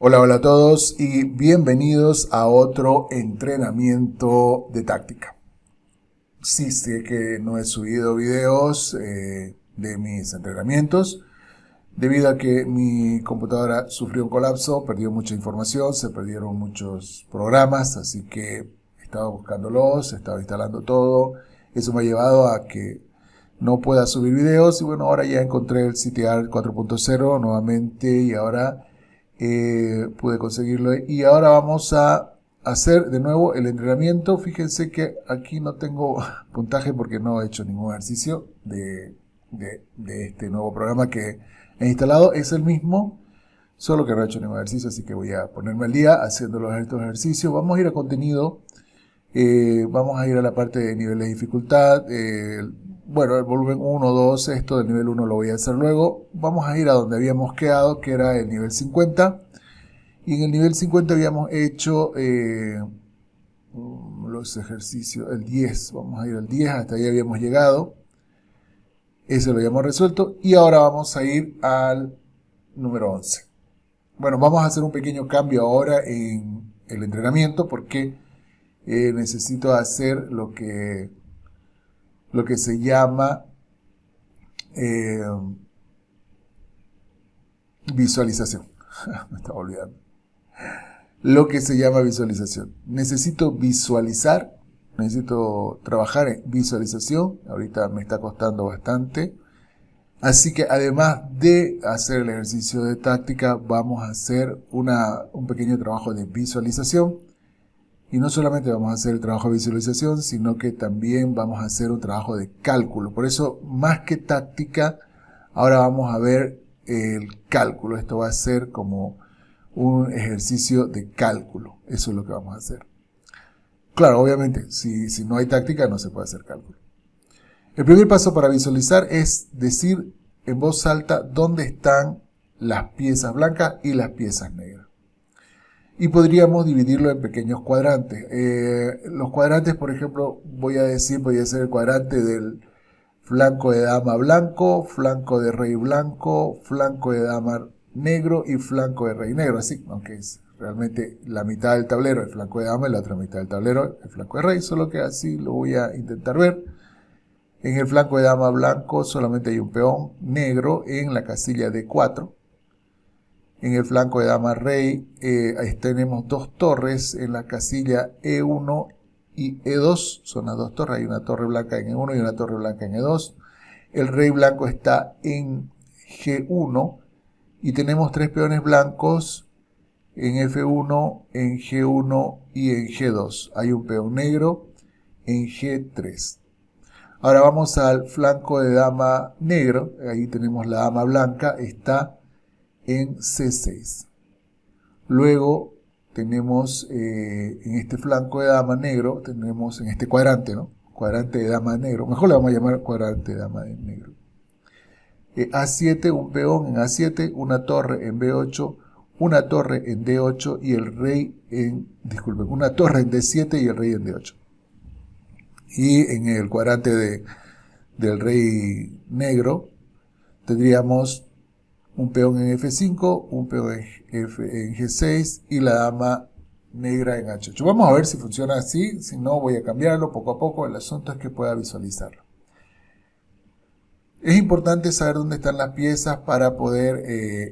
Hola, hola a todos y bienvenidos a otro entrenamiento de táctica. Sí, sé que no he subido videos de mis entrenamientos debido a que mi computadora sufrió un colapso, perdió mucha información, se perdieron muchos programas, así que estaba buscándolos, estaba instalando todo. Eso me ha llevado a que no pueda subir videos y bueno, ahora ya encontré el CTR 4.0 nuevamente y ahora pude conseguirlo y ahora vamos a hacer de nuevo el entrenamiento. Fíjense que aquí no tengo puntaje porque no he hecho ningún ejercicio de este nuevo programa que he instalado. Es el mismo, solo que no he hecho ningún ejercicio, así que voy a ponerme al día haciendo estos ejercicios. Vamos a ir a contenido. Vamos a ir a la parte de nivel de dificultad. Bueno, el volumen 1, 2, esto del nivel 1 lo voy a hacer luego. Vamos a ir a donde habíamos quedado, que era el nivel 50. Y en el nivel 50 habíamos hecho los ejercicios, el 10. Vamos a ir al 10, hasta ahí habíamos llegado. Ese lo habíamos resuelto. Y ahora vamos a ir al número 11. Bueno, vamos a hacer un pequeño cambio ahora en el entrenamiento porque necesito hacer lo que se llama visualización. Me estaba olvidando. Lo que se llama visualización. Necesito visualizar, necesito trabajar en visualización. Ahorita me está costando bastante. Así que además de hacer el ejercicio de táctica, vamos a hacer un pequeño trabajo de visualización. Y no solamente vamos a hacer el trabajo de visualización, sino que también vamos a hacer un trabajo de cálculo. Por eso, más que táctica, ahora vamos a ver el cálculo. Esto va a ser como un ejercicio de cálculo. Eso es lo que vamos a hacer. Claro, obviamente, si no hay táctica, no se puede hacer cálculo. El primer paso para visualizar es decir en voz alta dónde están las piezas blancas y las piezas negras. Y podríamos dividirlo en pequeños cuadrantes. Los cuadrantes, por ejemplo, voy a ser el cuadrante del flanco de dama blanco, flanco de rey blanco, flanco de dama negro y flanco de rey negro. Así, aunque es realmente la mitad del tablero el flanco de dama y la otra mitad del tablero el flanco de rey, solo que así lo voy a intentar ver. En el flanco de dama blanco solamente hay un peón negro en la casilla D4. En el flanco de dama rey tenemos dos torres en la casilla E1 y E2. Son las dos torres. Hay una torre blanca en E1 y una torre blanca en E2. El rey blanco está en G1 y tenemos tres peones blancos en F1, en G1 y en G2. Hay un peón negro en G3. Ahora vamos al flanco de dama negro. Ahí tenemos la dama blanca. Está en C6. Luego tenemos en este flanco de dama negro, tenemos en este cuadrante, ¿no? Cuadrante de dama negro. Mejor le vamos a llamar cuadrante de dama negro. A7, un peón en A7, una torre en B8, una torre en D8 y el rey una torre en D7 y el rey en D8. Y en el cuadrante del rey negro tendríamos un peón en F5, un peón en G6 y la dama negra en H8. Vamos a ver si funciona así, si no voy a cambiarlo poco a poco, el asunto es que pueda visualizarlo. Es importante saber dónde están las piezas para poder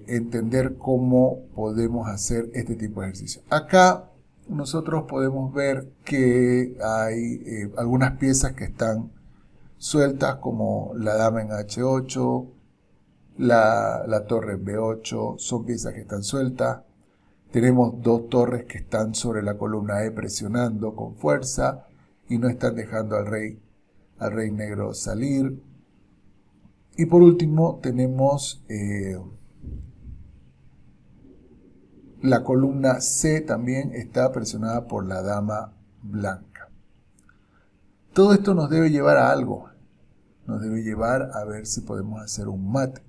entender cómo podemos hacer este tipo de ejercicio. Acá nosotros podemos ver que hay algunas piezas que están sueltas, como la dama en H8, la torre en B8, son piezas que están sueltas. Tenemos dos torres que están sobre la columna E presionando con fuerza y no están dejando al rey negro salir. Y por último tenemos la columna C también está presionada por la dama blanca. Todo esto nos debe llevar a algo. Nos debe llevar a ver si podemos hacer un mate.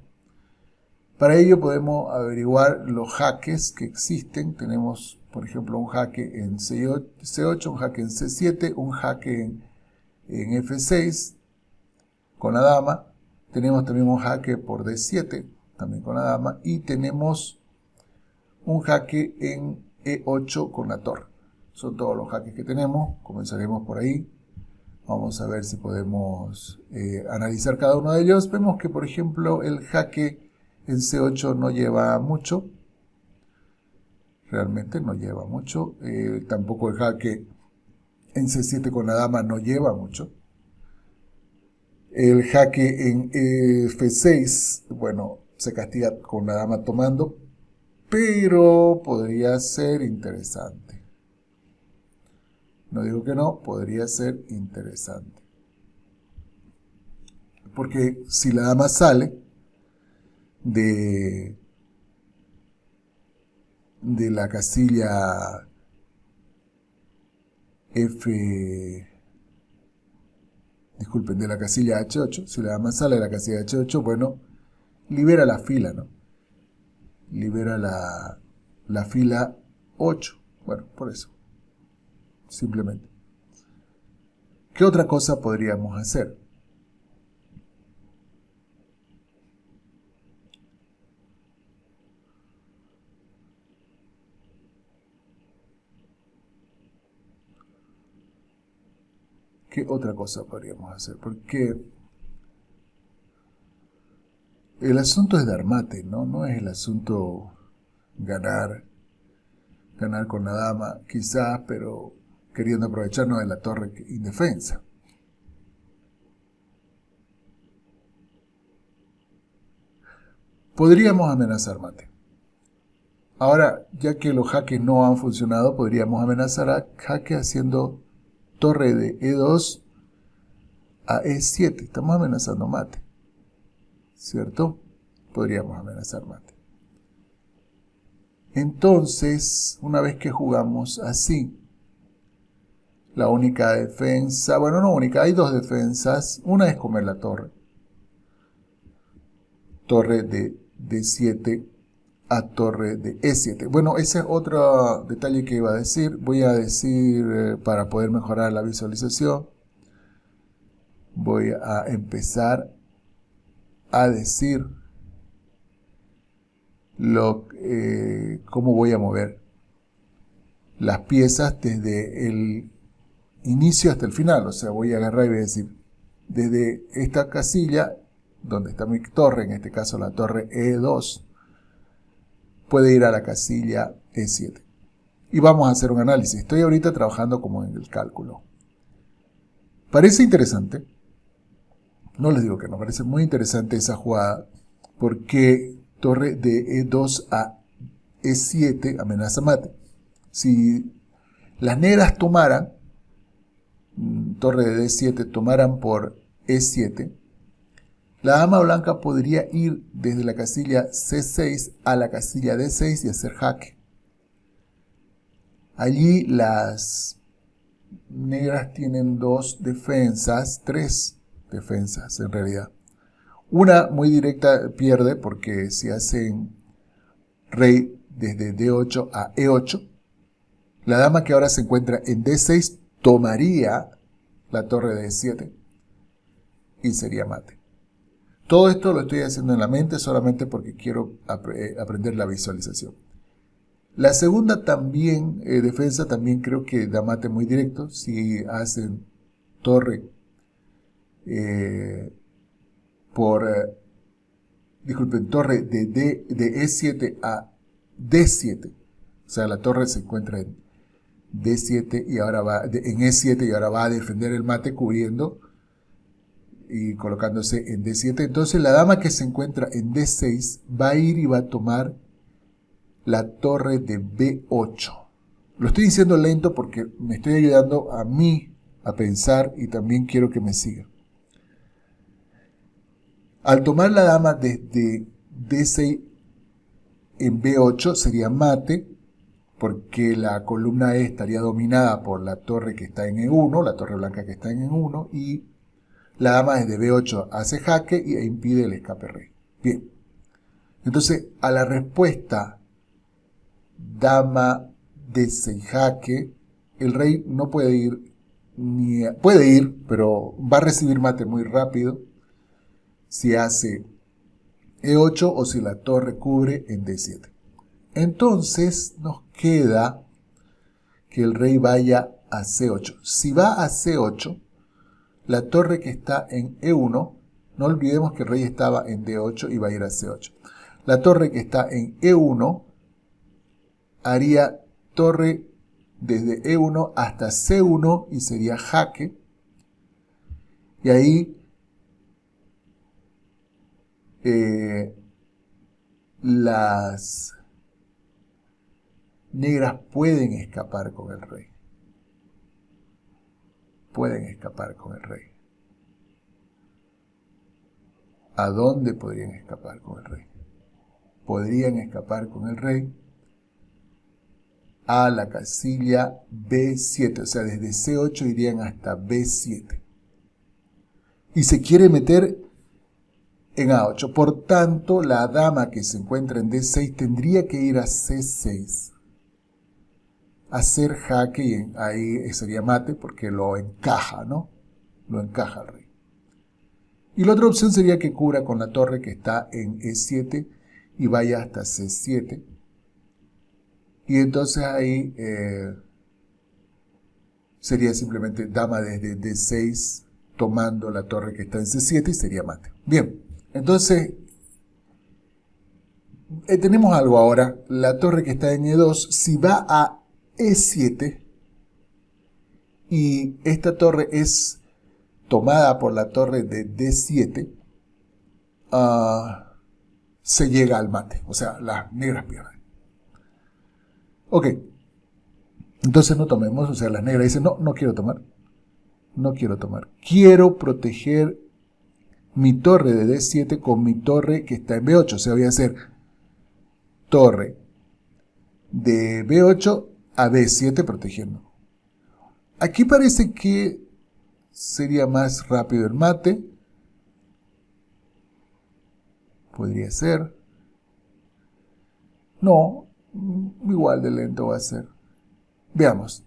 Para ello podemos averiguar los jaques que existen. Tenemos, por ejemplo, un jaque en C8, un jaque en C7, un jaque en F6 con la dama. Tenemos también un jaque por D7, también con la dama. Y tenemos un jaque en E8 con la torre. Son todos los jaques que tenemos. Comenzaremos por ahí. Vamos a ver si podemos analizar cada uno de ellos. Vemos que, por ejemplo, el jaque en C8 no lleva mucho. Realmente no lleva mucho. Tampoco el jaque en C7 con la dama no lleva mucho. El jaque en F6, bueno, se castiga con la dama tomando, pero podría ser interesante. No digo que no, podría ser interesante. Porque si la dama sale de la casilla de la casilla H8, si la dama sale de la casilla H8, bueno, libera la fila, ¿no? Libera la fila 8. Bueno, por eso. Simplemente. ¿Qué otra cosa podríamos hacer? ¿Qué otra cosa podríamos hacer? Porque el asunto es dar mate, ¿no? No es el asunto ganar con la dama, quizás, pero queriendo aprovecharnos de la torre indefensa. Podríamos amenazar mate. Ahora, ya que los jaques no han funcionado, podríamos amenazar a jaque haciendo torre de E2 a E7. Estamos amenazando mate, ¿cierto? Podríamos amenazar mate. Entonces, una vez que jugamos así, la única defensa, bueno, no única, hay dos defensas. Una es comer la torre. Torre de D7 a torre de E7. Bueno, ese es otro detalle que iba a decir. Voy a decir, para poder mejorar la visualización, voy a empezar a decir cómo voy a mover las piezas desde el inicio hasta el final. O sea, voy a agarrar y voy a decir, desde esta casilla, donde está mi torre, en este caso la torre E2, puede ir a la casilla E7. Y vamos a hacer un análisis. Estoy ahorita trabajando como en el cálculo. Parece interesante. No les digo que no, parece muy interesante esa jugada, porque torre de E2 a E7 amenaza mate. Si las negras tomaran, torre de D7 tomaran por E7, la dama blanca podría ir desde la casilla C6 a la casilla D6 y hacer jaque. Allí las negras tienen tres defensas en realidad. Una muy directa pierde porque si hacen rey desde D8 a E8, la dama que ahora se encuentra en D6 tomaría la torre de E7 y sería mate. Todo esto lo estoy haciendo en la mente solamente porque quiero aprender la visualización. La segunda también, defensa, también creo que da mate muy directo. Si hacen torre torre de E7 a D7. O sea, la torre se encuentra en D7 y ahora va en E7 y ahora va a defender el mate cubriendo y colocándose en D7. Entonces la dama que se encuentra en D6 va a ir y va a tomar la torre de B8. Lo estoy diciendo lento porque me estoy ayudando a mí a pensar y también quiero que me siga. Al tomar la dama desde D6 en B8 sería mate, porque la columna E estaría dominada por la torre que está en E1, la torre blanca que está en E1, y la dama desde B8 hace jaque e impide el escape rey. Bien. Entonces, a la respuesta dama D6 jaque, el rey no puede ir, puede ir, pero va a recibir mate muy rápido si hace E8 o si la torre cubre en D7. Entonces nos queda que el rey vaya a C8. Si va a C8, la torre que está en E1, no olvidemos que el rey estaba en D8 y va a ir a C8. La torre que está en E1 haría torre desde E1 hasta C1 y sería jaque. Y ahí las negras pueden escapar con el rey. Pueden escapar con el rey. ¿A dónde podrían escapar con el rey? Podrían escapar con el rey a la casilla B7, o sea, desde C8 irían hasta B7. Y se quiere meter en A8. Por tanto, la dama que se encuentra en D6 tendría que ir a C6. Hacer jaque y ahí sería mate porque lo encaja, ¿no? Lo encaja el rey. Y la otra opción sería que cubra con la torre que está en E7 y vaya hasta C7. Y entonces ahí sería simplemente dama desde D6 tomando la torre que está en C7 y sería mate. Bien, entonces tenemos algo ahora. La torre que está en E2, si va a E7 y esta torre es tomada por la torre de D7, se llega al mate. O sea, las negras pierden. Ok. Entonces no tomemos. O sea, las negras dicen, no quiero tomar. No quiero tomar. Quiero proteger mi torre de D7 con mi torre que está en B8. O sea, voy a hacer torre de B8 a B7 protegiendo. Aquí parece que sería más rápido el mate. Podría ser. No, igual de lento va a ser. Veamos.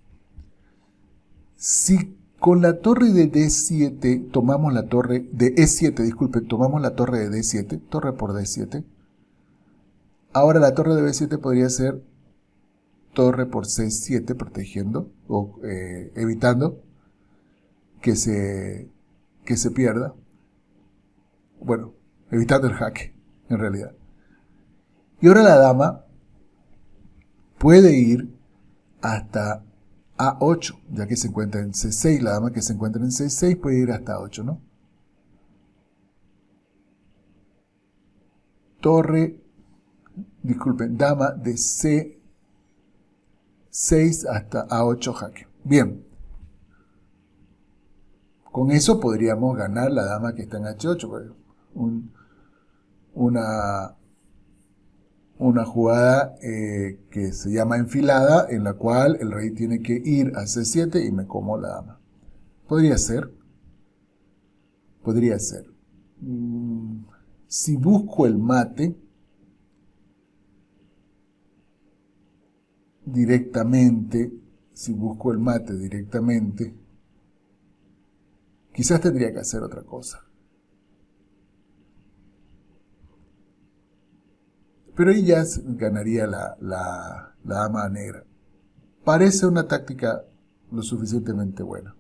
Si con la torre de D7 tomamos la torre de E7, disculpen, tomamos la torre de D7, torre por D7. Ahora la torre de B7 podría ser torre por C7 protegiendo o evitando que se pierda. Bueno, evitando el jaque, en realidad. Y ahora la dama puede ir hasta A8, ya que se encuentra en C6. La dama que se encuentra en C6 puede ir hasta A8, ¿no? Torre, disculpen, dama de C6 hasta A8 jaque. Bien. Con eso podríamos ganar la dama que está en H8. Una jugada que se llama enfilada, en la cual el rey tiene que ir a C7 y me como la dama. Podría ser. Podría ser. Si busco el mate directamente, quizás tendría que hacer otra cosa. Pero ahí ya ganaría la dama negra. Parece una táctica lo suficientemente buena.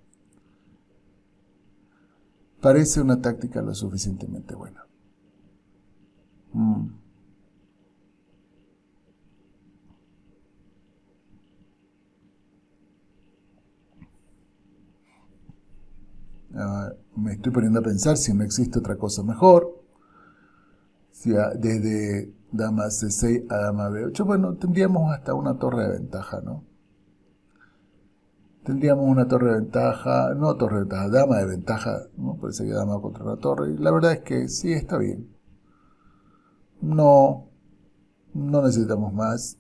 Parece una táctica lo suficientemente buena. Me estoy poniendo a pensar si no existe otra cosa mejor. Si desde dama C6 a dama B8, bueno, tendríamos hasta una torre de ventaja, ¿no? Tendríamos una torre de ventaja, no torre de ventaja, dama de ventaja, ¿no? Parece que dama contra una torre. Y la verdad es que sí, está bien. No necesitamos más.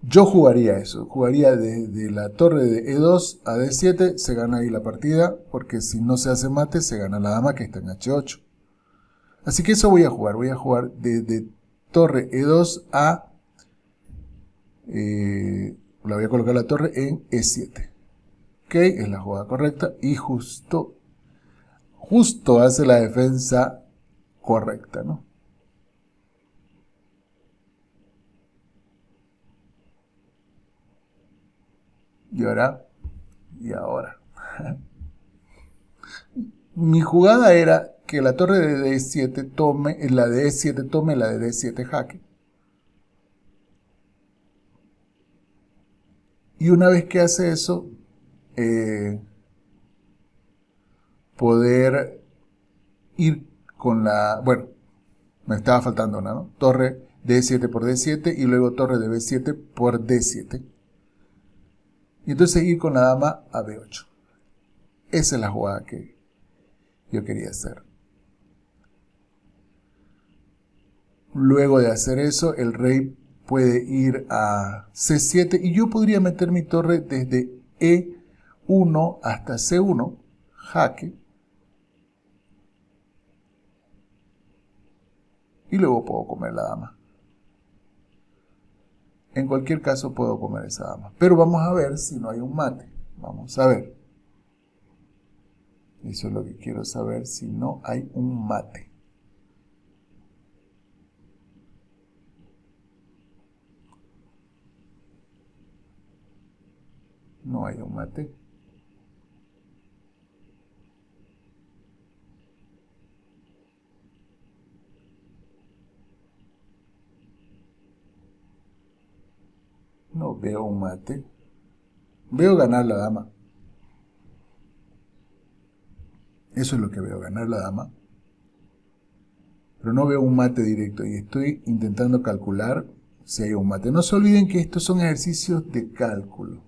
Yo jugaría eso, jugaría desde la torre de E2 a D7, se gana ahí la partida, porque si no se hace mate, se gana la dama que está en H8. Así que eso voy a jugar desde torre E2 a... la voy a colocar la torre en E7. Ok, es la jugada correcta y justo hace la defensa correcta, ¿no? Y ahora. Mi jugada era que la torre de D7 tome, la de E7 tome la de D7 jaque. Y una vez que hace eso, poder ir con la... Bueno, me estaba faltando una, ¿no? Torre D7 por D7 y luego torre de B7 por D7. Y entonces ir con la dama a B8. Esa es la jugada que yo quería hacer. Luego de hacer eso, el rey puede ir a C7 y yo podría meter mi torre desde E1 hasta C1, jaque. Y luego puedo comer la dama. En cualquier caso puedo comer esa dama. Pero vamos a ver si no hay un mate. Vamos a ver. Eso es lo que quiero saber, si no hay un mate. No hay un mate. No veo un mate. Veo ganar la dama. Eso es lo que veo, ganar la dama. Pero no veo un mate directo y estoy intentando calcular si hay un mate. No se olviden que estos son ejercicios de cálculo.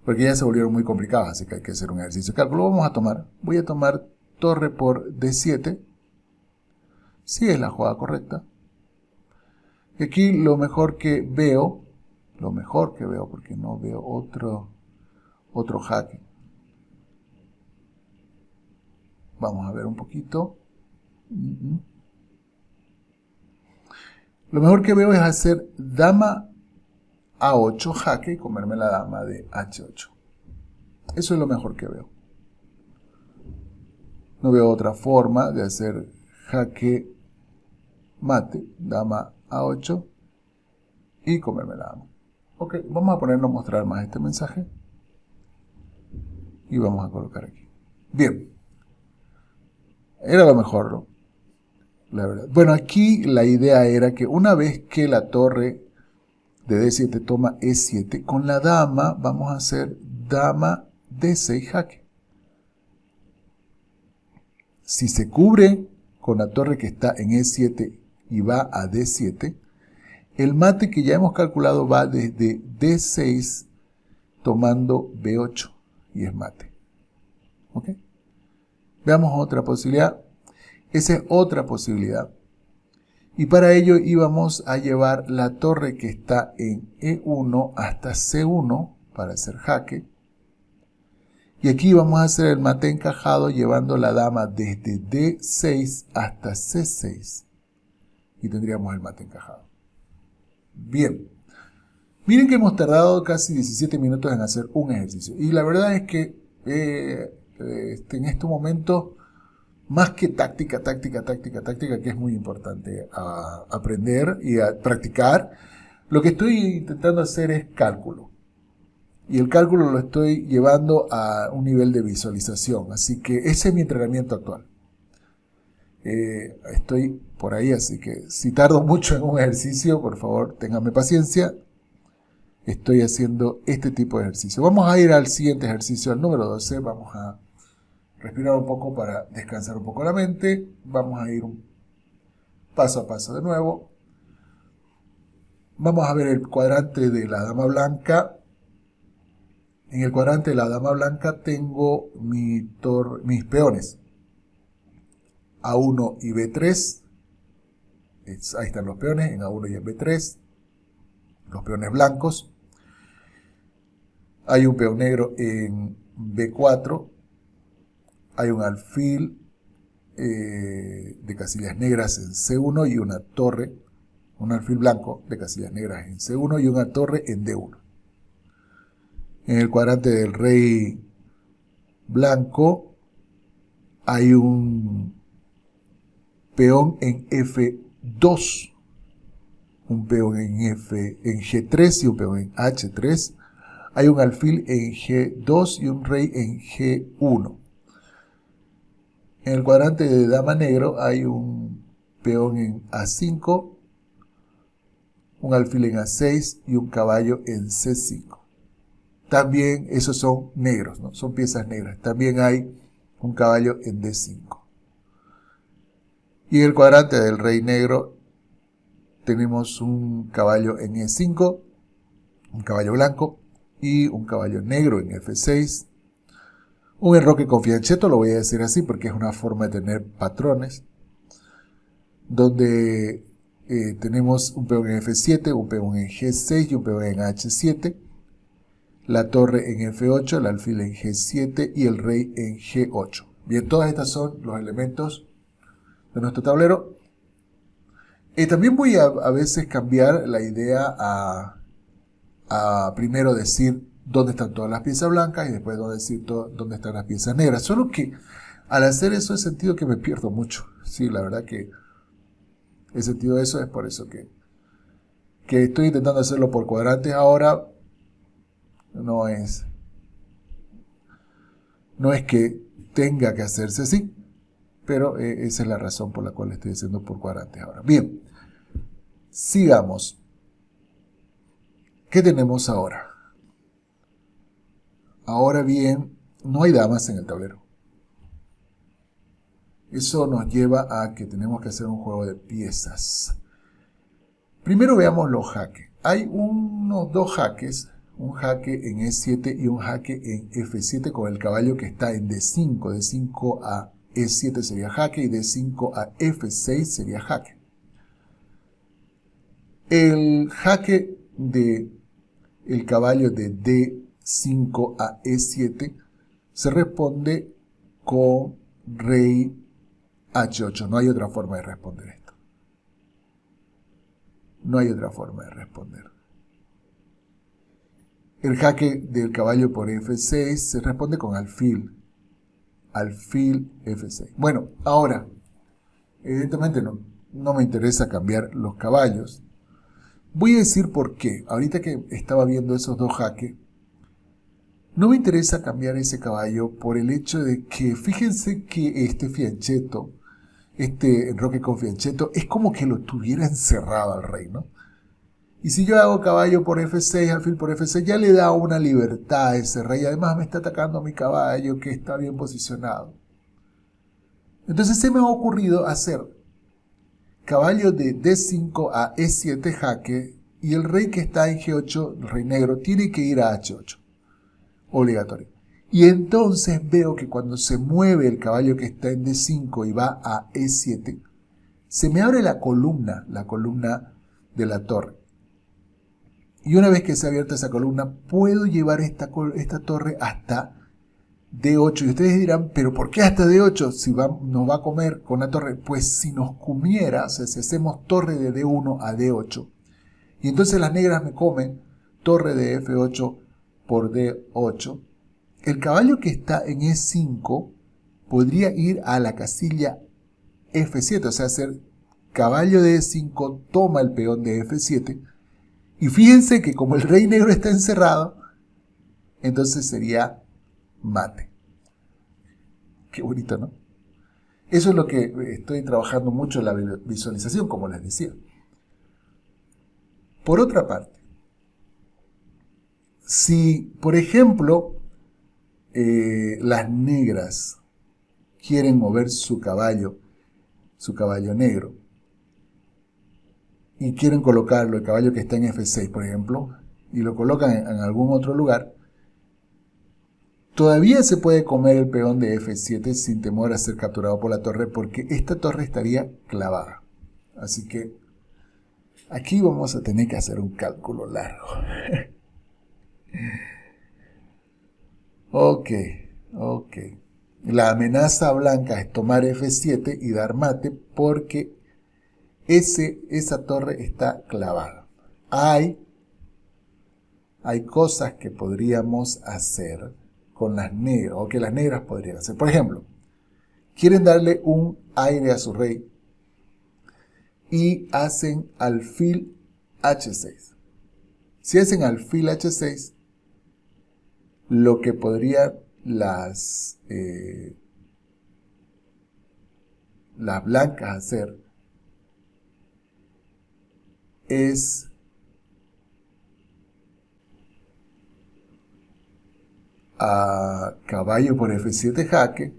Porque ya se volvieron muy complicados, así que hay que hacer un ejercicio de cálculo. Voy a tomar torre por D7. Si es la jugada correcta. Y aquí lo mejor que veo, porque no veo otro jaque. Vamos a ver un poquito. Lo mejor que veo es hacer dama A8 jaque y comerme la dama de H8. Eso es lo mejor que veo. No veo otra forma de hacer jaque mate, dama A8 y comerme la dama. Ok, vamos a ponernos a mostrar más este mensaje y vamos a colocar aquí. Bien, era lo mejor, ¿no? La verdad. Bueno, aquí la idea era que una vez que la torre de D7 toma E7, con la dama vamos a hacer dama D6 jaque. Si se cubre con la torre que está en E7 y va a D7, el mate que ya hemos calculado va desde D6 tomando B8 y es mate. ¿Ok? Veamos otra posibilidad. Esa es otra posibilidad. Y para ello íbamos a llevar la torre que está en E1 hasta C1 para hacer jaque. Y aquí vamos a hacer el mate encajado llevando la dama desde D6 hasta C6. Y tendríamos el mate encajado. Bien. Miren que hemos tardado casi 17 minutos en hacer un ejercicio. Y la verdad es que en este momento, más que táctica, que es muy importante aprender y a practicar, lo que estoy intentando hacer es cálculo. Y el cálculo lo estoy llevando a un nivel de visualización. Así que ese es mi entrenamiento actual. Estoy por ahí, así que si tardo mucho en un ejercicio, por favor, ténganme paciencia. Estoy haciendo este tipo de ejercicio. Vamos a ir al siguiente ejercicio, al número 12. Vamos a respirar un poco para descansar un poco la mente. Vamos a ir paso a paso de nuevo. Vamos a ver el cuadrante de la dama blanca. En el cuadrante de la dama blanca tengo mis peones A1 y B3. Ahí están los peones en A1 y en B3. Los peones blancos. Hay un peón negro en B4. Hay un alfil de casillas negras en C1 y una torre, un alfil blanco de casillas negras en C1 y una torre en D1. En el cuadrante del rey blanco hay un peón en F2, un peón en G3 y un peón en H3. hay un alfil en G2 y un rey en G1. En el cuadrante de dama negro hay un peón en A5, un alfil en A6 y un caballo en C5. También esos son negros, ¿no? Son piezas negras. También hay un caballo en D5. Y en el cuadrante del rey negro tenemos un caballo en E5, un caballo blanco y un caballo negro en F6. Un enroque con fianchetto, lo voy a decir así porque es una forma de tener patrones, donde tenemos un peón en F7, un peón en G6 y un peón en H7, la torre en F8, el alfil en G7 y el rey en G8. Bien, todas estas son los elementos de nuestro tablero. También voy a veces cambiar la idea a primero decir dónde están todas las piezas blancas y después decir dónde están las piezas negras. Solo que al hacer eso he sentido que me pierdo mucho. Sí, la verdad que he sentido eso, es por eso que estoy intentando hacerlo por cuadrantes ahora. No es que tenga que hacerse así, pero esa es la razón por la cual estoy haciendo por cuadrantes ahora. Bien, sigamos. ¿Qué tenemos ahora? Ahora bien, no hay damas en el tablero. Eso nos lleva a que tenemos que hacer un juego de piezas. Primero veamos los jaques. Hay unos dos jaques, un jaque en E7 y un jaque en F7 con el caballo que está en D5. D5 a E7 sería jaque y D5 a F6 sería jaque. El jaque del caballo de D5 a E7 se responde con rey H8. No hay otra forma de responder esto. No hay otra forma de responder. El jaque del caballo por F6 se responde con alfil. Alfil F6. Bueno, ahora, evidentemente no me interesa cambiar los caballos. Voy a decir por qué. Ahorita que estaba viendo esos dos jaques, no me interesa cambiar ese caballo por el hecho de que, fíjense que este fianchetto, este enroque con fianchetto, es como que lo tuviera encerrado al rey, ¿no? Y si yo hago caballo por F6, alfil por F6, ya le da una libertad a ese rey. Además me está atacando a mi caballo que está bien posicionado. Entonces se me ha ocurrido hacer caballo de D5 a E7 jaque y el rey que está en G8, el rey negro, tiene que ir a H8. Obligatorio. Y entonces veo que cuando se mueve el caballo que está en D5 y va a E7, se me abre la columna de la torre. Y una vez que se ha abierto esa columna, puedo llevar esta torre hasta D8. Y ustedes dirán, ¿pero por qué hasta D8? Si nos va a comer con la torre. Pues si nos comiera, o sea, si hacemos torre de D1 a D8, y entonces las negras me comen torre de F8 por D8, el caballo que está en E5 podría ir a la casilla F7, o sea, hacer caballo de E5, toma el peón de F7, y fíjense que como el rey negro está encerrado, entonces sería mate. Qué bonito, ¿no? Eso es lo que estoy trabajando mucho en la visualización, como les decía. Por otra parte, si, por ejemplo, las negras quieren mover su caballo negro, y quieren colocarlo, el caballo que está en F6, por ejemplo, y lo colocan en algún otro lugar, todavía se puede comer el peón de F7 sin temor a ser capturado por la torre, porque esta torre estaría clavada. Así que aquí vamos a tener que hacer un cálculo largo. Ok. La amenaza blanca es tomar F7 y dar mate porque esa torre está clavada. Hay cosas que podríamos hacer con las negras, o que las negras podrían hacer. Por ejemplo, quieren darle un aire a su rey y hacen alfil H6. Si hacen alfil H6, lo que podrían las blancas hacer es a caballo por F7 jaque.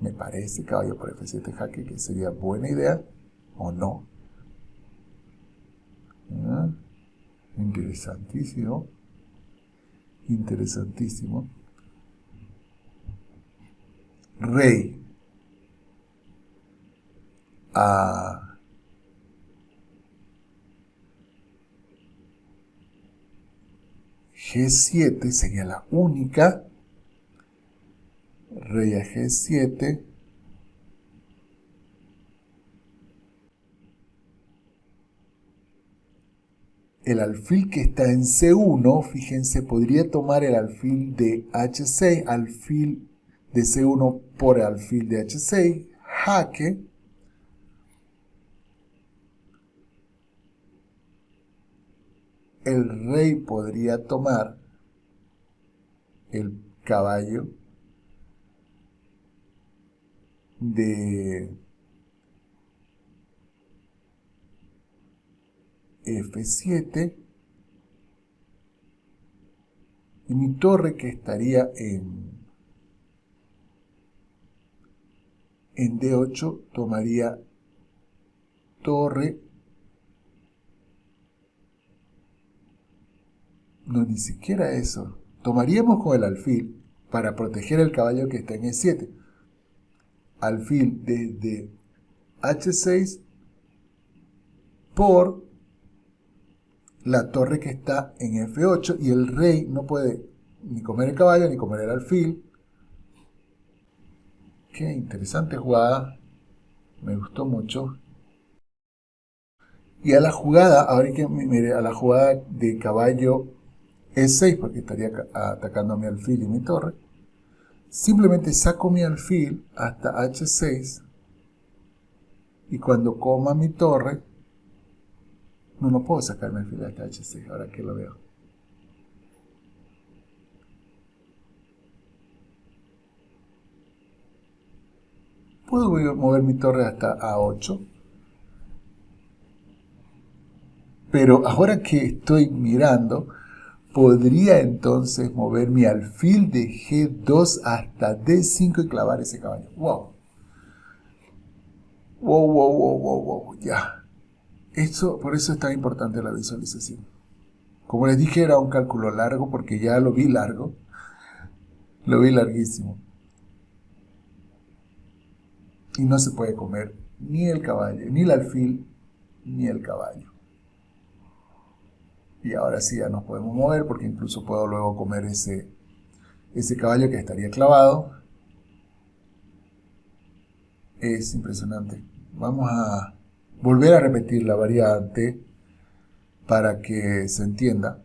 Me parece caballo por F7 jaque que sería buena idea, o no. Interesantísimo. Interesantísimo. Rey a G7 sería la única. Rey a G7. El alfil que está en C1, fíjense, podría tomar el alfil de H6, alfil de C1 por alfil de H6, jaque. El rey podría tomar el caballo de F7 y mi torre que estaría en D8 tomaría torre, no, ni siquiera eso, tomaríamos con el alfil para proteger el caballo que está en E7, alfil desde H6 por la torre que está en F8 y el rey no puede ni comer el caballo ni comer el alfil. Qué interesante jugada, me gustó mucho. Y a la jugada, ahora que mire, a la jugada de caballo E6, porque estaría atacando a mi alfil y mi torre, simplemente saco mi alfil hasta H6 y cuando coma mi torre, no puedo sacar mi alfil hasta H6, ahora que lo veo. Puedo mover mi torre hasta A8. Pero ahora que estoy mirando, podría entonces mover mi alfil de G2 hasta D5 y clavar ese caballo. ¡Wow! ¡Wow, wow, wow, wow, wow! Ya. Por eso es tan importante la visualización. Como les dije, era un cálculo largo porque ya lo vi largo. Lo vi larguísimo. Y no se puede comer ni el caballo, ni el alfil, ni el caballo. Y ahora sí ya nos podemos mover porque incluso puedo luego comer ese caballo que estaría clavado. Es impresionante. Vamos a volver a repetir la variante para que se entienda.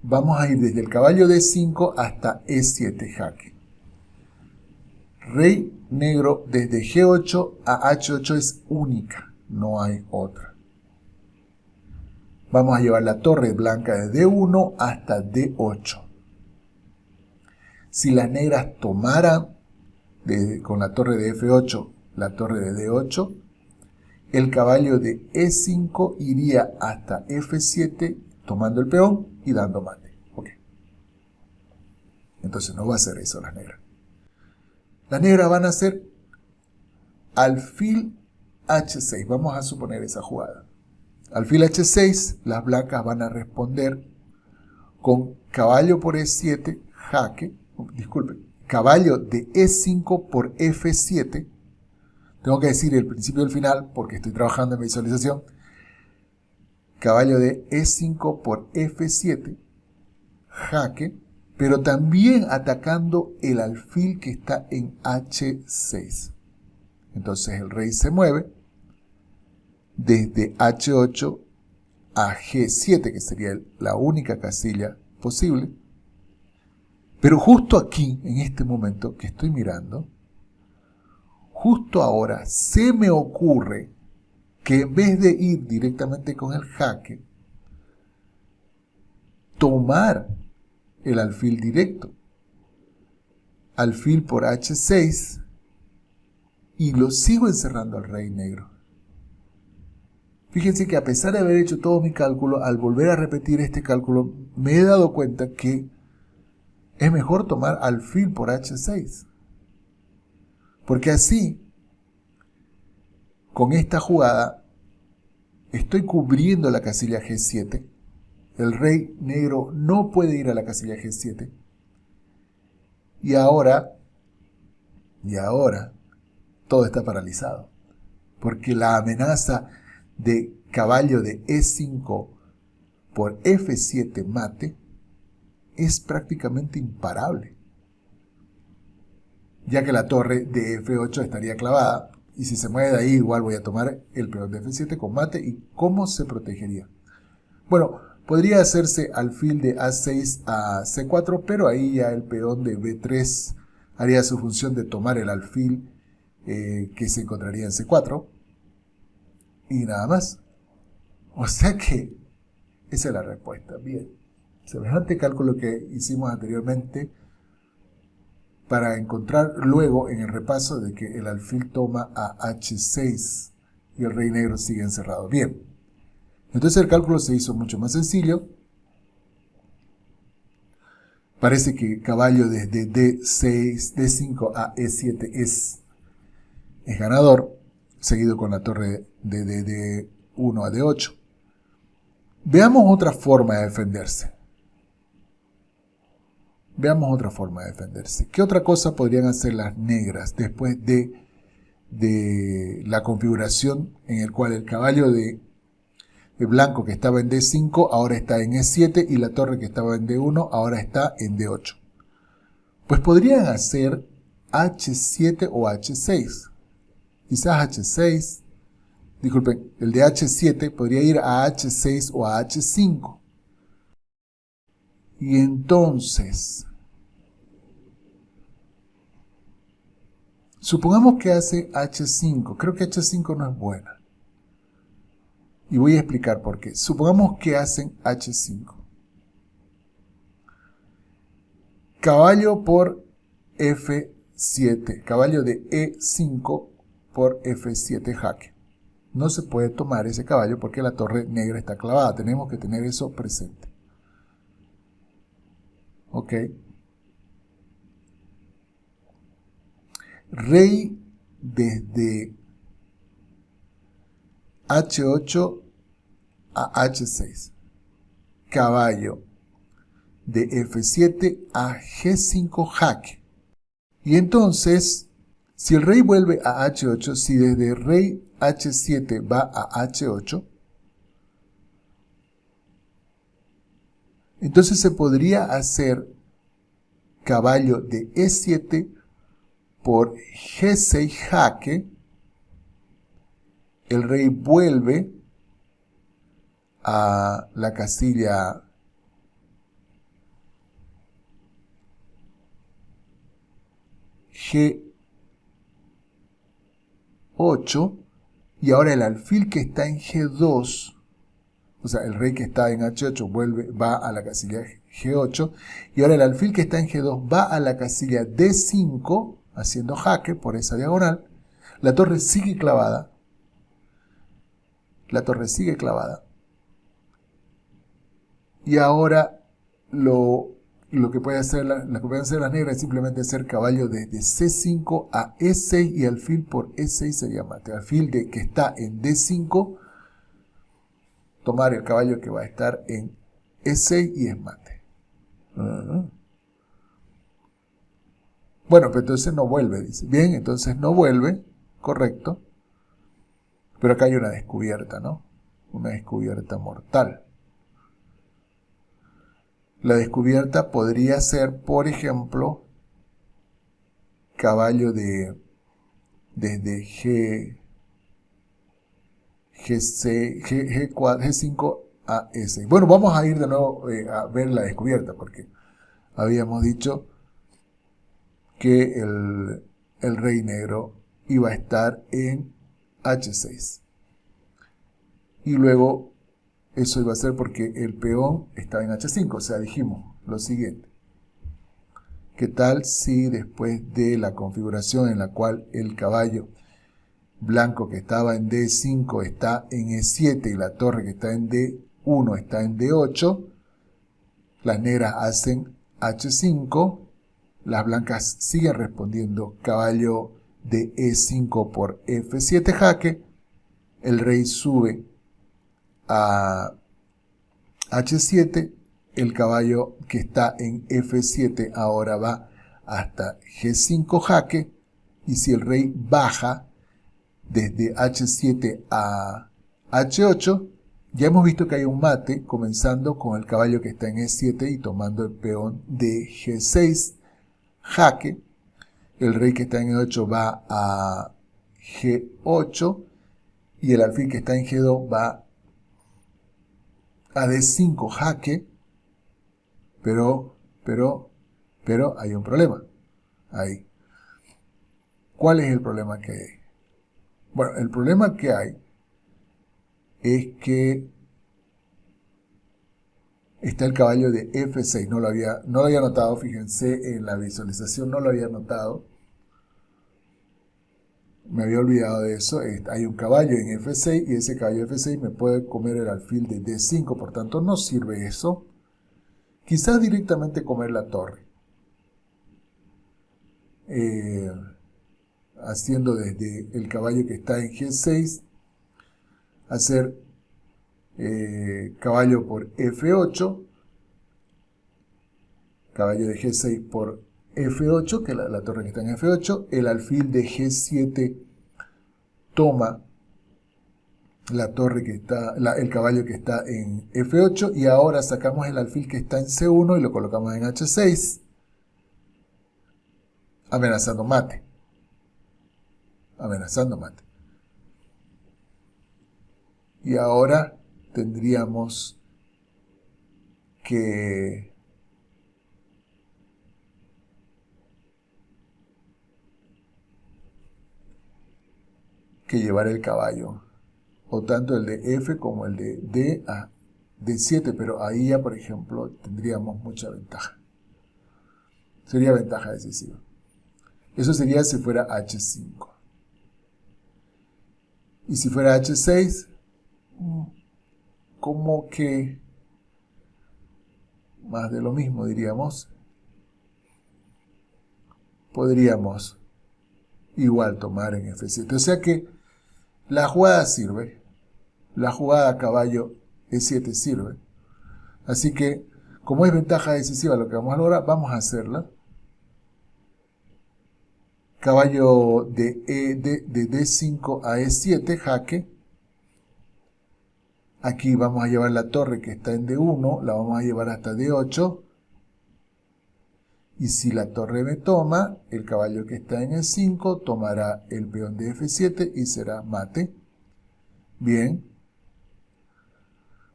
Vamos a ir desde el caballo D5 hasta E7 jaque. Rey negro desde G8 a H8 es única, no hay otra. Vamos a llevar la torre blanca de D1 hasta D8. Si las negras tomaran con la torre de F8 la torre de D8, el caballo de E5 iría hasta F7 tomando el peón y dando mate. Okay. Entonces no va a hacer eso las negras. Las negras van a hacer alfil H6. Vamos a suponer esa jugada. Alfil H6, las blancas van a responder con caballo por E7, jaque, disculpen, caballo de E5 por F7. Tengo que decir el principio y el final porque estoy trabajando en visualización. Caballo de E5 por F7, jaque, pero también atacando el alfil que está en H6. Entonces el rey se mueve desde H8 a G7, que sería la única casilla posible. Pero justo aquí, en este momento que estoy mirando, justo ahora se me ocurre que en vez de ir directamente con el jaque, tomar el alfil directo. Alfil por H6 y lo sigo encerrando al rey negro. Fíjense que a pesar de haber hecho todo mi cálculo, al volver a repetir este cálculo, me he dado cuenta que es mejor tomar alfil por H6. Porque así, con esta jugada, estoy cubriendo la casilla G7. El rey negro no puede ir a la casilla G7. Y ahora, todo está paralizado. Porque la amenaza de caballo de E5 por F7 mate es prácticamente imparable, ya que la torre de F8 estaría clavada, y si se mueve de ahí igual voy a tomar el peón de F7 con mate. ¿Y cómo se protegería? Bueno, podría hacerse alfil de A6 a C4, pero ahí ya el peón de B3 haría su función de tomar el alfil que se encontraría en C4 y nada más. O sea que esa es la respuesta. Bien, semejante cálculo que hicimos anteriormente para encontrar luego en el repaso de que el alfil toma a H6 y el rey negro sigue encerrado. Bien, entonces el cálculo se hizo mucho más sencillo. Parece que caballo desde D6, D5 a E7 es ganador, seguido con la torre de D1 a D8. Veamos otra forma de defenderse. ¿Qué otra cosa podrían hacer las negras después de la configuración en el cual el caballo de blanco que estaba en D5 ahora está en E7 y la torre que estaba en D1 ahora está en D8? Pues podrían hacer H7 o H6. Quizás H6, disculpen, el de H7 podría ir a H6 o a H5. Y entonces, supongamos que hace H5. Creo que H5 no es buena. Y voy a explicar por qué. Supongamos que hacen H5. Caballo por F7. Caballo de E5 por F7 jaque. No se puede tomar ese caballo porque la torre negra está clavada. Tenemos que tener eso presente. Ok. Rey desde H8 a H6. Caballo de F7 a G5 jaque. Y entonces, si el rey vuelve a H8, si desde rey H7 va a H8, entonces se podría hacer caballo de E7 por G6 jaque. El rey vuelve a la casilla G8 y ahora el alfil que está en G2, o sea, el rey que está en H8 va a la casilla G8 y ahora el alfil que está en G2 va a la casilla D5 haciendo jaque por esa diagonal. La torre sigue clavada. Y ahora lo que pueden hacer las negras es simplemente hacer caballo desde C5 a E6 y alfil por E6 sería mate. Alfil que está en D5, tomar el caballo que va a estar en E6 y es mate. Bueno, pero entonces no vuelve, dice. Bien, entonces no vuelve, correcto. Pero acá hay una descubierta, ¿no? Una descubierta mortal. La descubierta podría ser, por ejemplo, caballo desde G5 a S. Bueno, vamos a ir de nuevo a ver la descubierta, porque habíamos dicho que el rey negro iba a estar en H6. Y luego Eso iba a ser porque el peón estaba en H5, o sea, dijimos lo siguiente. ¿Qué tal si después de la configuración en la cual el caballo blanco que estaba en D5 está en E7 y la torre que está en D1 está en D8, las negras hacen H5, las blancas siguen respondiendo caballo de E5 por F7 jaque, el rey sube a H7, el caballo que está en F7 ahora va hasta G5 jaque, y si el rey baja desde H7 a H8, ya hemos visto que hay un mate, comenzando con el caballo que está en E7 y tomando el peón de G6 jaque. El rey que está en E8 va a G8 y el alfil que está en G2 va a D5 jaque, pero hay un problema ahí. ¿Cuál es el problema que hay? Bueno, el problema que hay es que está el caballo de F6, no lo había notado, fíjense en la visualización, no lo había notado, me había olvidado de eso. Hay un caballo en F6 y ese caballo de F6 me puede comer el alfil de D5, por tanto no sirve eso. Quizás directamente comer la torre, haciendo desde el caballo que está en G6, hacer caballo por F8, caballo de G6 por F8, que la torre que está en F8, el alfil de G7 toma la torre que está, el caballo que está en F8, y ahora sacamos el alfil que está en C1 y lo colocamos en H6, amenazando mate. Y ahora tendríamos que llevar el caballo, o tanto el de F como el de D a D7, pero ahí ya, por ejemplo, tendríamos mucha ventaja. Sería ventaja decisiva. Eso sería si fuera H5. Y si fuera H6, como que más de lo mismo, diríamos. Podríamos igual tomar en F7. O sea que la jugada sirve. La jugada caballo E7 sirve. Así que, como es ventaja decisiva lo que vamos a lograr, vamos a hacerla. Caballo de D5 a E7, jaque. Aquí vamos a llevar la torre que está en D1, la vamos a llevar hasta D8. Y si la torre me toma, el caballo que está en E5 tomará el peón de F7 y será mate. Bien.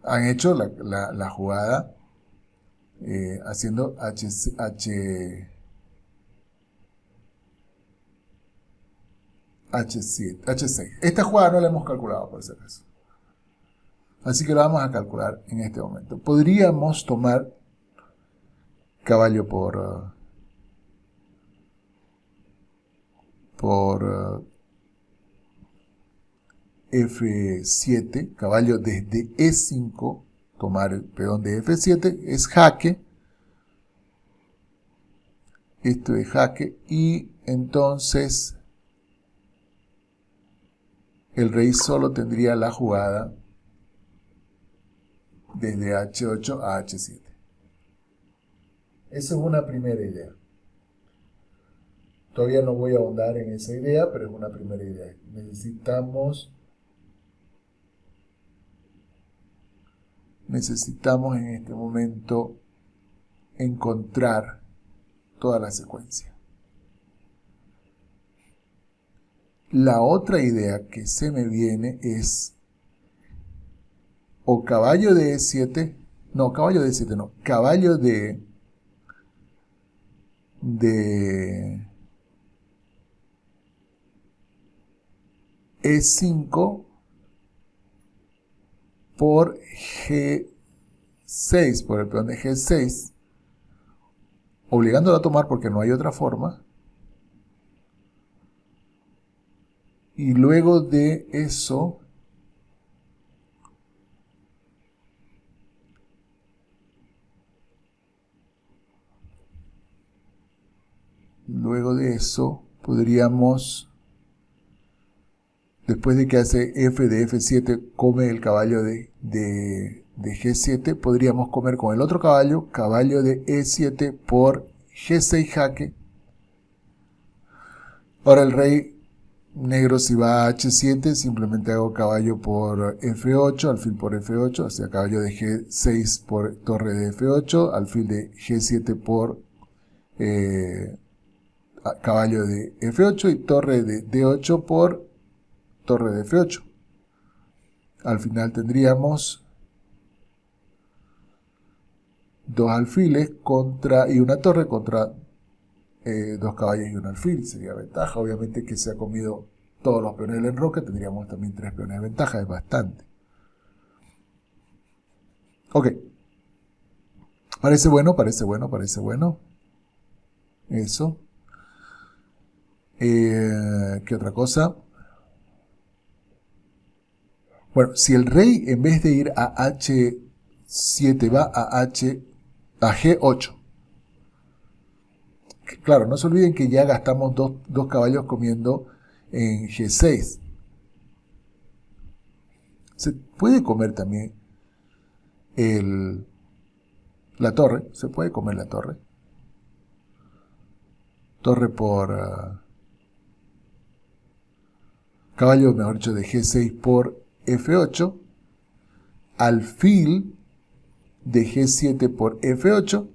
Han hecho la jugada haciendo H7, H6. Esta jugada no la hemos calculado, por si acaso. Así que la vamos a calcular en este momento. Podríamos tomar caballo por F7, caballo desde E5, tomar el peón de F7, es jaque. Esto es jaque y entonces el rey solo tendría la jugada desde H8 a H7. Esa es una primera idea. Todavía no voy a ahondar en esa idea, pero es una primera idea. Necesitamos en este momento encontrar toda la secuencia. La otra idea que se me viene es o caballo de E7, no, caballo de E7 no, caballo de E5 por G6, por el peón de G6, obligándolo a tomar porque no hay otra forma. Y luego de eso, podríamos, después de que hace F de F7, come el caballo de G7, podríamos comer con el otro caballo, caballo de E7 por G6 jaque. Ahora el rey negro, si va a H7, simplemente hago caballo por F8, alfil por F8, o sea, caballo de G6 por torre de F8, alfil de G7 por caballo de F8 y torre de D8 por torre de F8. Al final tendríamos dos alfiles y una torre contra dos caballos y un alfil. Sería ventaja. Obviamente que se ha comido todos los peones del enroque, tendríamos también 3 peones de ventaja, es bastante. Ok. Parece bueno. Eso. ¿Qué otra cosa? Bueno, si el rey en vez de ir a H7 va a G8. Claro, no se olviden que ya gastamos dos caballos comiendo en G6. Se puede comer también la torre. Se puede comer la torre. Torre por caballo, mejor dicho, de G6 por F8. Alfil de G7 por F8.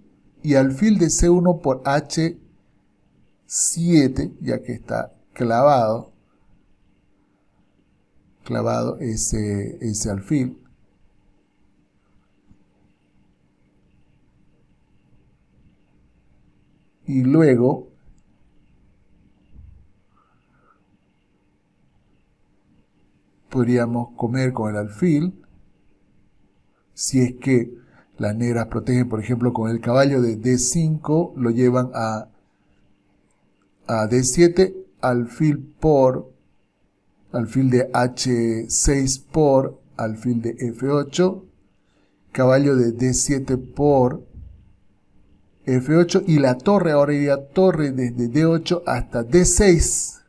Y alfil de C1 por H7, ya que está clavado ese alfil. Y luego podríamos comer con el alfil, si es que las negras protegen, por ejemplo, con el caballo de D5, lo llevan a D7, alfil de H6 por alfil de F8, caballo de D7 por F8, y la torre ahora iría torre desde D8 hasta D6,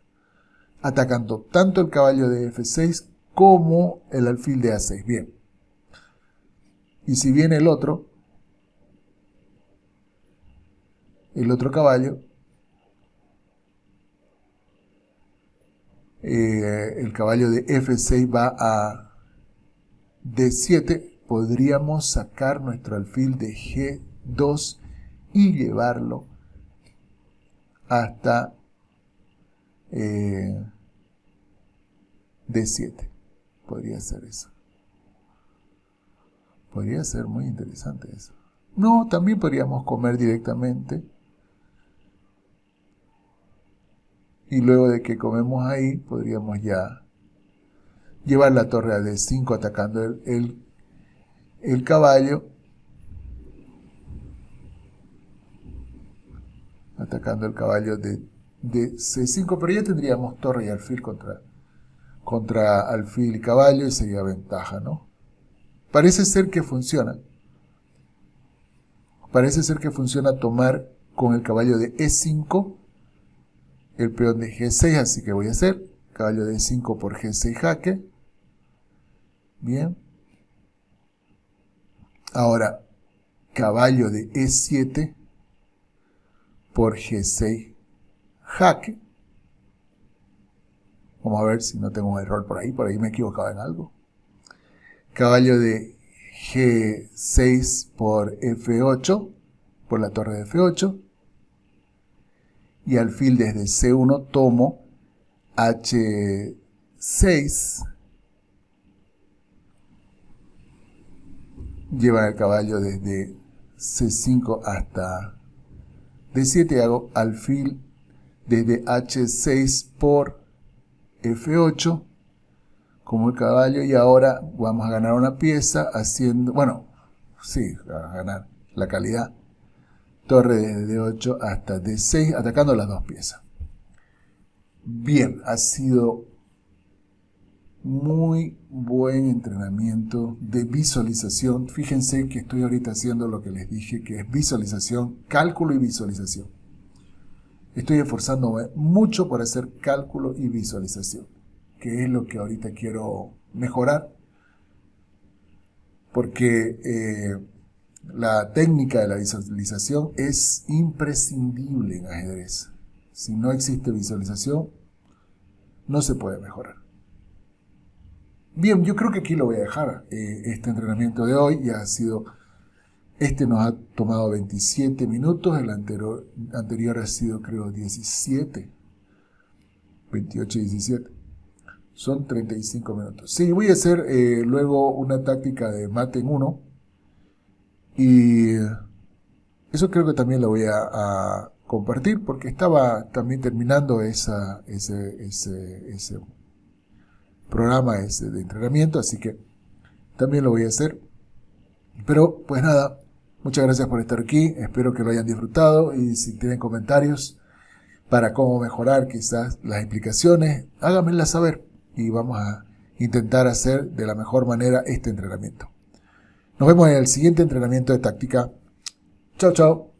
atacando tanto el caballo de F6 como el alfil de A6. Bien. Y si viene el otro caballo, el caballo de F6 va a D7, podríamos sacar nuestro alfil de G2 y llevarlo hasta D7. Podría ser eso. Podría ser muy interesante eso. No, también podríamos comer directamente. Y luego de que comemos ahí, podríamos ya llevar la torre a D5 atacando el caballo. Atacando el caballo de C5, pero ya tendríamos torre y alfil contra alfil y caballo y sería ventaja, ¿no? Parece ser que funciona. Parece ser que funciona tomar con el caballo de E5 el peón de G6, así que voy a hacer caballo de E5 por G6 jaque. Bien. Ahora, caballo de E7 por G6 jaque. Vamos a ver si no tengo un error por ahí me he equivocado en algo. Caballo de G6 por F8, por la torre de F8. Y alfil desde C1 tomo H6. Lleva el caballo desde C5 hasta D7 y hago alfil desde H6 por F8. como el caballo, y ahora vamos a ganar una pieza haciendo, bueno, sí, a ganar la calidad. Torre desde D8 hasta D6, atacando las dos piezas. Bien, ha sido muy buen entrenamiento de visualización. Fíjense que estoy ahorita haciendo lo que les dije, que es visualización, cálculo y visualización. Estoy esforzándome mucho por hacer cálculo y visualización, que es lo que ahorita quiero mejorar, porque la técnica de la visualización es imprescindible en ajedrez. Si no existe visualización, no se puede mejorar. Bien, yo creo que aquí lo voy a dejar. Este entrenamiento de hoy ya ha sido... Este nos ha tomado 27 minutos, el anterior ha sido creo 17, 28 y 17. Son 35 minutos. Sí, voy a hacer luego una táctica de mate en 1. Y eso creo que también lo voy a compartir porque estaba también terminando ese programa de entrenamiento, así que también lo voy a hacer. Pero pues nada, muchas gracias por estar aquí, espero que lo hayan disfrutado y si tienen comentarios para cómo mejorar quizás las explicaciones, háganmelas saber y vamos a intentar hacer de la mejor manera este entrenamiento. Nos vemos en el siguiente entrenamiento de táctica. Chao, chao.